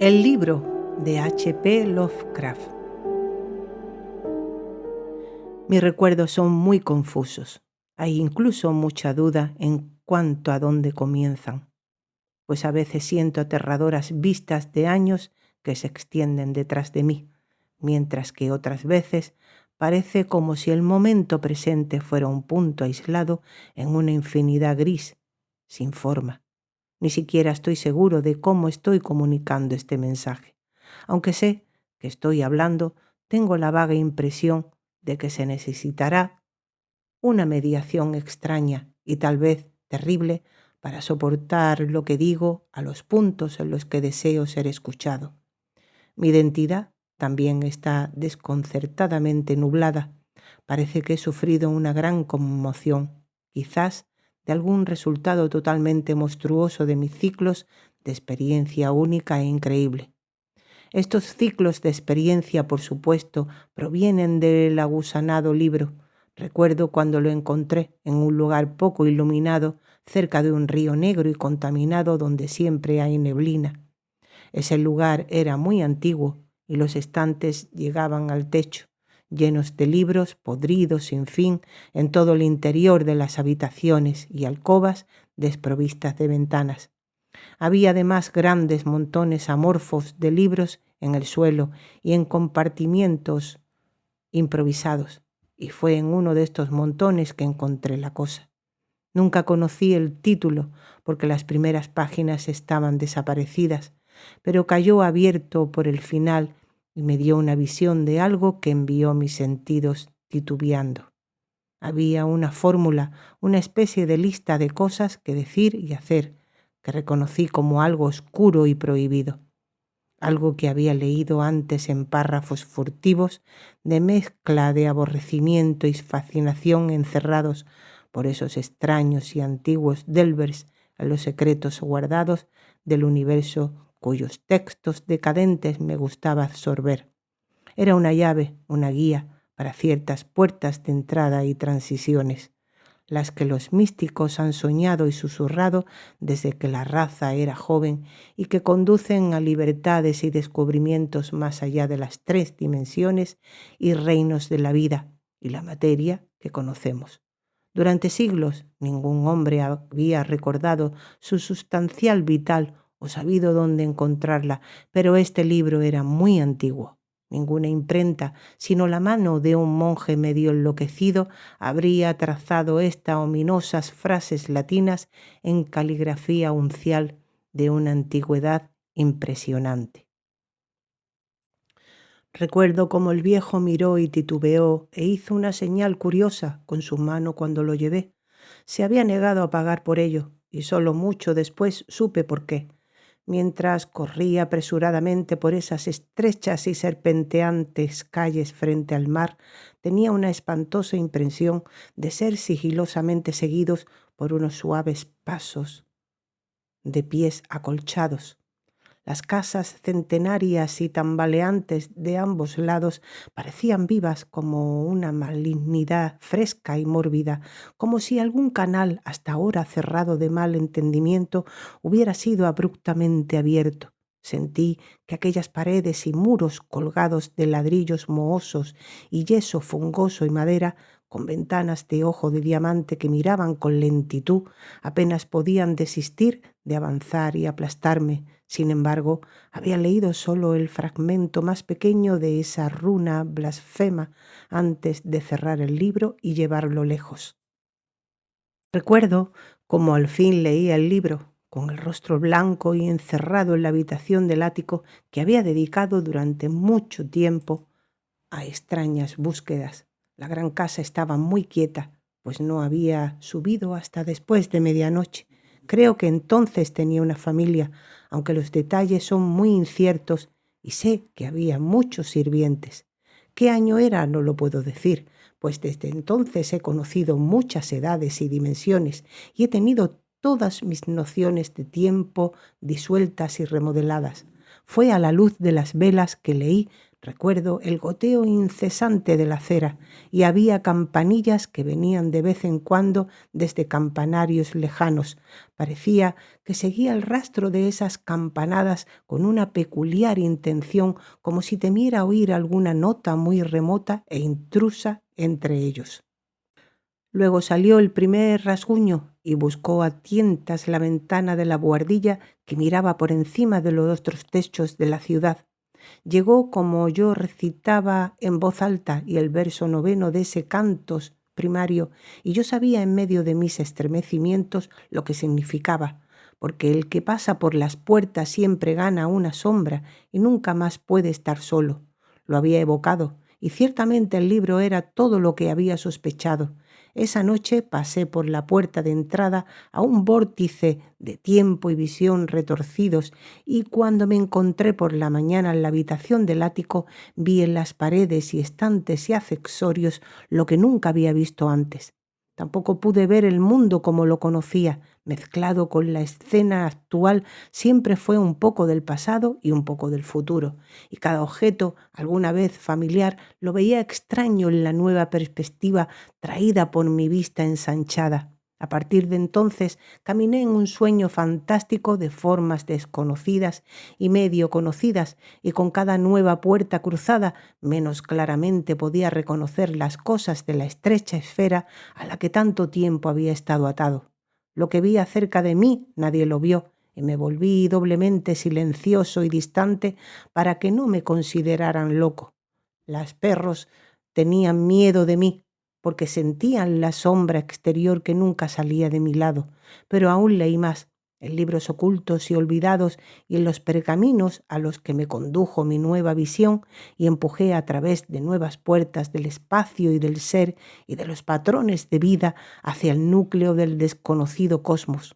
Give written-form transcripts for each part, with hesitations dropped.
El libro de H.P. Lovecraft. Mis recuerdos son muy confusos. Hay incluso mucha duda en cuanto a dónde comienzan, pues a veces siento aterradoras vistas de años que se extienden detrás de mí, mientras que otras veces parece como si el momento presente fuera un punto aislado en una infinidad gris, sin forma. Ni siquiera estoy seguro de cómo estoy comunicando este mensaje. Aunque sé que estoy hablando, tengo la vaga impresión de que se necesitará una mediación extraña y tal vez terrible para soportar lo que digo a los puntos en los que deseo ser escuchado. Mi identidad también está desconcertadamente nublada. Parece que he sufrido una gran conmoción, quizás de algún resultado totalmente monstruoso de mis ciclos de experiencia única e increíble. Estos ciclos de experiencia, por supuesto, provienen del agusanado libro. Recuerdo cuando lo encontré en un lugar poco iluminado, cerca de un río negro y contaminado donde siempre hay neblina. Ese lugar era muy antiguo y los estantes llegaban al techo, llenos de libros podridos sin fin en todo el interior de las habitaciones y alcobas desprovistas de ventanas. Había además grandes montones amorfos de libros en el suelo y en compartimientos improvisados, y fue en uno de estos montones que encontré la cosa. Nunca conocí el título porque las primeras páginas estaban desaparecidas, pero cayó abierto por el final y me dio una visión de algo que envió mis sentidos titubeando. Había una fórmula, una especie de lista de cosas que decir y hacer, que reconocí como algo oscuro y prohibido. Algo que había leído antes en párrafos furtivos de mezcla de aborrecimiento y fascinación encerrados por esos extraños y antiguos delvers en los secretos guardados del universo cuyos textos decadentes me gustaba absorber. Era una llave, una guía para ciertas puertas de entrada y transiciones, las que los místicos han soñado y susurrado desde que la raza era joven y que conducen a libertades y descubrimientos más allá de las 3 dimensiones y reinos de la vida y la materia que conocemos. Durante siglos ningún hombre había recordado su sustancial vital o sabido dónde encontrarla, pero este libro era muy antiguo. Ninguna imprenta, sino la mano de un monje medio enloquecido, habría trazado estas ominosas frases latinas en caligrafía uncial de una antigüedad impresionante. Recuerdo cómo el viejo miró y titubeó e hizo una señal curiosa con su mano cuando lo llevé. Se había negado a pagar por ello, y solo mucho después supe por qué. Mientras corría apresuradamente por esas estrechas y serpenteantes calles frente al mar, tenía una espantosa impresión de ser sigilosamente seguidos por unos suaves pasos de pies acolchados. Las casas centenarias y tambaleantes de ambos lados parecían vivas como una malignidad fresca y mórbida, como si algún canal hasta ahora cerrado de mal entendimiento hubiera sido abruptamente abierto. Sentí que aquellas paredes y muros colgados de ladrillos mohosos y yeso fungoso y madera, con ventanas de ojo de diamante que miraban con lentitud, apenas podían desistir de avanzar y aplastarme. Sin embargo, había leído solo el fragmento más pequeño de esa runa blasfema antes de cerrar el libro y llevarlo lejos. Recuerdo cómo al fin leía el libro, con el rostro blanco y encerrado en la habitación del ático que había dedicado durante mucho tiempo a extrañas búsquedas. La gran casa estaba muy quieta, pues no había subido hasta después de medianoche. Creo que entonces tenía una familia, aunque los detalles son muy inciertos, y sé que había muchos sirvientes. ¿Qué año era? No lo puedo decir, pues desde entonces he conocido muchas edades y dimensiones y he tenido todas mis nociones de tiempo disueltas y remodeladas. Fue a la luz de las velas que leí, recuerdo, el goteo incesante de la cera, y había campanillas que venían de vez en cuando desde campanarios lejanos. Parecía que seguía el rastro de esas campanadas con una peculiar intención, como si temiera oír alguna nota muy remota e intrusa entre ellos. Luego salió el primer rasguño y buscó a tientas la ventana de la buhardilla que miraba por encima de los otros techos de la ciudad. Llegó como yo recitaba en voz alta y el verso noveno de ese cantos primario, y yo sabía en medio de mis estremecimientos lo que significaba, porque el que pasa por las puertas siempre gana una sombra y nunca más puede estar solo. Lo había evocado, y ciertamente el libro era todo lo que había sospechado. Esa noche pasé por la puerta de entrada a un vórtice de tiempo y visión retorcidos, y cuando me encontré por la mañana en la habitación del ático, vi en las paredes y estantes y accesorios lo que nunca había visto antes. Tampoco pude ver el mundo como lo conocía. Mezclado con la escena actual, siempre fue un poco del pasado y un poco del futuro, y cada objeto, alguna vez familiar, lo veía extraño en la nueva perspectiva traída por mi vista ensanchada. A partir de entonces caminé en un sueño fantástico de formas desconocidas y medio conocidas, y con cada nueva puerta cruzada menos claramente podía reconocer las cosas de la estrecha esfera a la que tanto tiempo había estado atado. Lo que vi acerca de mí nadie lo vio, y me volví doblemente silencioso y distante para que no me consideraran loco. Los perros tenían miedo de mí, porque sentían la sombra exterior que nunca salía de mi lado, pero aún leí más, en libros ocultos y olvidados y en los pergaminos a los que me condujo mi nueva visión, y empujé a través de nuevas puertas del espacio y del ser y de los patrones de vida hacia el núcleo del desconocido cosmos.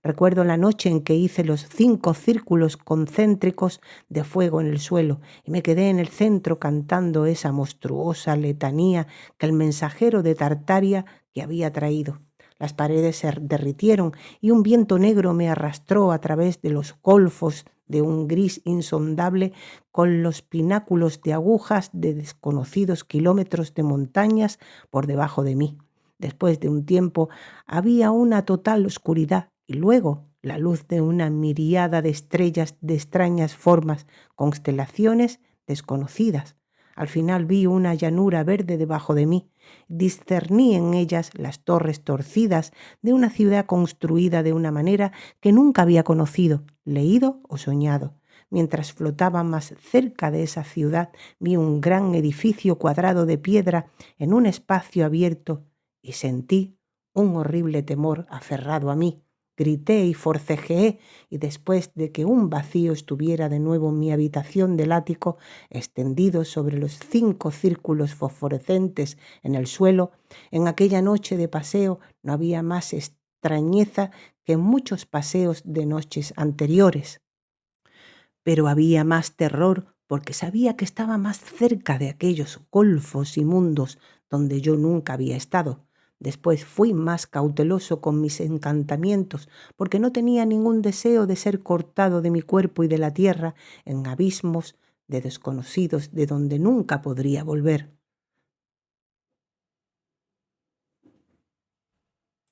Recuerdo la noche en que hice los 5 círculos concéntricos de fuego en el suelo y me quedé en el centro cantando esa monstruosa letanía que el mensajero de Tartaria que había traído. Las paredes se derritieron y un viento negro me arrastró a través de los golfos de un gris insondable, con los pináculos de agujas de desconocidos kilómetros de montañas por debajo de mí. Después de un tiempo había una total oscuridad, y luego la luz de una miríada de estrellas de extrañas formas, constelaciones desconocidas. Al final vi una llanura verde debajo de mí. Discerní en ellas las torres torcidas de una ciudad construida de una manera que nunca había conocido, leído o soñado. Mientras flotaba más cerca de esa ciudad, vi un gran edificio cuadrado de piedra en un espacio abierto y sentí un horrible temor aferrado a mí. Grité y forcejeé, y después de que un vacío estuviera de nuevo en mi habitación del ático, extendido sobre los 5 círculos fosforescentes en el suelo, en aquella noche de paseo no había más extrañeza que en muchos paseos de noches anteriores. Pero había más terror porque sabía que estaba más cerca de aquellos golfos y mundos donde yo nunca había estado. Después fui más cauteloso con mis encantamientos, porque no tenía ningún deseo de ser cortado de mi cuerpo y de la tierra en abismos de desconocidos de donde nunca podría volver.